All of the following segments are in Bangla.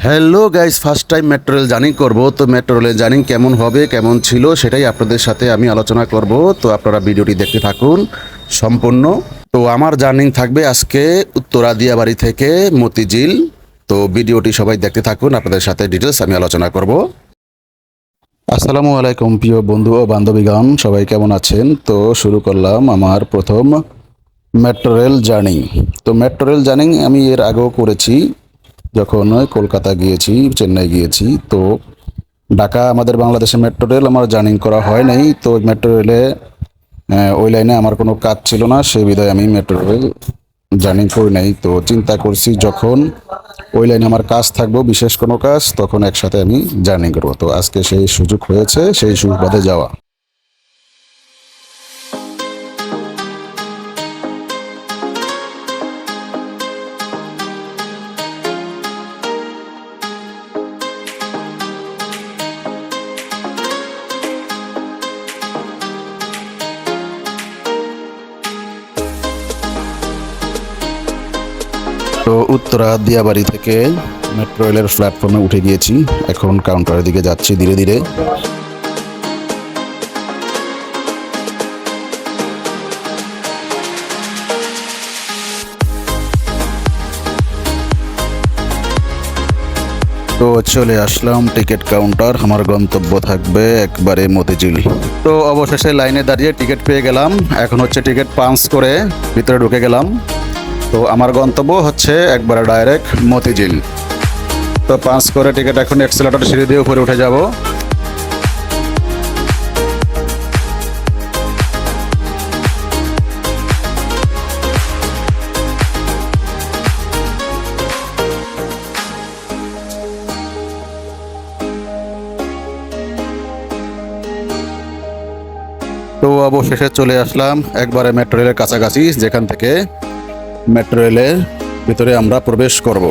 Hello guys, first time metro rail journey করব। তো মেট্রো রেলের জার্নি কেমন হবে, কেমন ছিল, সেটাই আপনাদের সাথে আমি আলোচনা করব। তো আপনারা ভিডিওটি দেখতে থাকুন সম্পূর্ণ। তো আমার জার্নি থাকবে আজকে উত্তরা দিয়াবাড়ি থেকে মতিঝিল। তো ভিডিওটি সবাই দেখতে থাকুন, আপনাদের সাথে ডিটেলস আমি আলোচনা করব। আসসালামু আলাইকুম প্রিয় বন্ধু ও বান্ধবীগণ, সবাই কেমন আছেন? তো শুরু করলাম আমার প্রথম মেট্রো রেল জার্নি। তো মেট্রো রেল জার্নি আমি এর আগেও করেছি, যখন কলকাতা গিয়েছি, চেন্নাই গিয়েছি। তো ঢাকা আমাদের বাংলাদেশে মেট্রো রেল আমার জার্নি করা হয় নাই। তো মেট্রো রেলে ওই লাইনে আমার কোনো কাজ ছিল না, সেই বিধায় আমি মেট্রো রেল জার্নি করি নাই। তো চিন্তা করছি যখন ওই লাইনে আমার কাজ থাকবো, বিশেষ কোনো কাজ, তখন একসাথে আমি জার্নি করবো। তো আজকে সেই সুযোগ হয়েছে, সেই সুবাদে যাওয়া। তো উত্তরা দিয়াবাড়ি থেকে মেট্রো রেলের প্ল্যাটফর্মে উঠে গিয়েছি, এখন কাউন্টারের দিকে যাচ্ছি ধীরে ধীরে। তো চলে আসলাম টিকিট কাউন্টার, আমার গন্তব্য থাকবে একবারে মতিঝিল। তো অবশেষে লাইনে দাঁড়িয়ে টিকিট পেয়ে গেলাম। এখন হচ্ছে টিকিট পাঞ্চ করে ভিতরে ঢুকে গেলাম। তো আমার গন্তব্য হচ্ছে একবারে ডাইরেক্ট মতিঝিল। তো পাঞ্চ করে টিকিট, এখন এক্সেলেটর সিঁড়ি দিয়ে উপরে উঠে যাব। তো অবশেষে চলে আসলাম একবারে মেট্রো রেলের কাছাকাছি, যেখান থেকে মেট্রো রেলের ভিতরে আমরা প্রবেশ করব।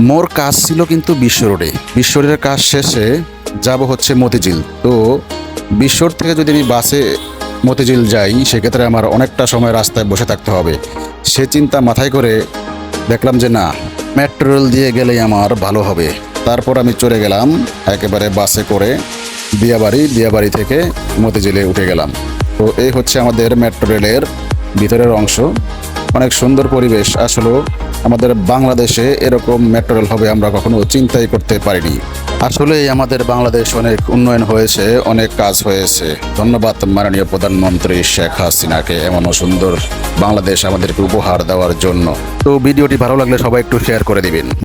মোর কাজ ছিল কিন্তু বিশ্ব রোডে। বিশ্ব রোডের কাজ শেষে যাব হচ্ছে মতিঝিল। তো বিশ্ব রোড থেকে যদি আমি বাসে মতিঝিল যাই, সেক্ষেত্রে আমার অনেকটা সময় রাস্তায় বসে থাকতে হবে। সে চিন্তা মাথায় করে দেখলাম যে না, মেট্রো রেল দিয়ে গেলেই আমার ভালো হবে। তারপর আমি চলে গেলাম একেবারে বাসে করে দিয়াবাড়ি থেকে মতিঝিলে উঠে গেলাম। তো এই হচ্ছে আমাদের মেট্রো রেলের ভিতরের অংশ। অনেক সুন্দর পরিবেশ। আসলে আমাদের বাংলাদেশে এরকম মেট্রো রেল হবে আমরা কখনো চিন্তাই করতে পারিনি। আসলে আমাদের বাংলাদেশ অনেক উন্নয়ন হয়েছে, অনেক কাজ হয়েছে। ধন্যবাদ মাননীয় প্রধানমন্ত্রী শেখ হাসিনাকে এমনও সুন্দর বাংলাদেশ আমাদেরকে উপহার দেওয়ার জন্য। তো ভিডিওটি ভালো লাগলে সবাই একটু শেয়ার করে দিবেন।